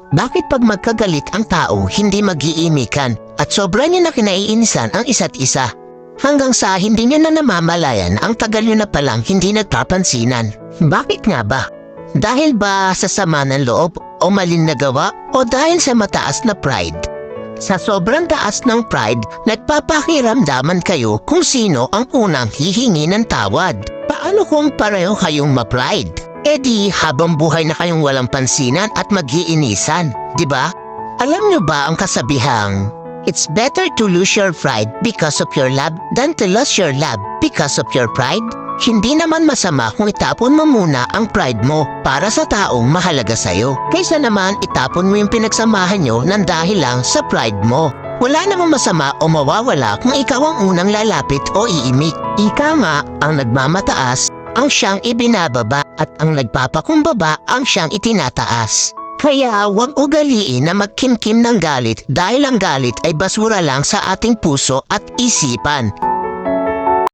Bakit pag magkagalit ang tao, hindi mag-iimikan at sobra niyo na kinaiinisan ang isa't isa? Hanggang sa hindi niyo na namamalayan ang tagal niyo na palang hindi nagpapansinan. Bakit nga ba? Dahil ba sa sama ng loob o maling nagawa o dahil sa mataas na pride? Sa sobrang taas ng pride, nagpapakiramdaman kayo kung sino ang unang hihingi ng tawad. Paano kung pareho kayong ma-pride? E di habang buhay na kayong walang pansinan at mag-iinisan, di ba? Alam niyo ba ang kasabihang, it's better to lose your pride because of your love than to lose your love because of your pride? Hindi naman masama kung itapon mo muna ang pride mo para sa taong mahalaga sa'yo. Kaysa naman itapon mo yung pinagsamahan nyo ng dahil lang sa pride mo. Wala namang masama o mawawala kung ikaw ang unang lalapit o iimik. Ika nga ang nagmamataas ang siyang ibinababa at ang nagpapakumbaba ang siyang itinataas. Kaya huwag ugaliin na magkimkim ng galit dahil ang galit ay basura lang sa ating puso at isipan.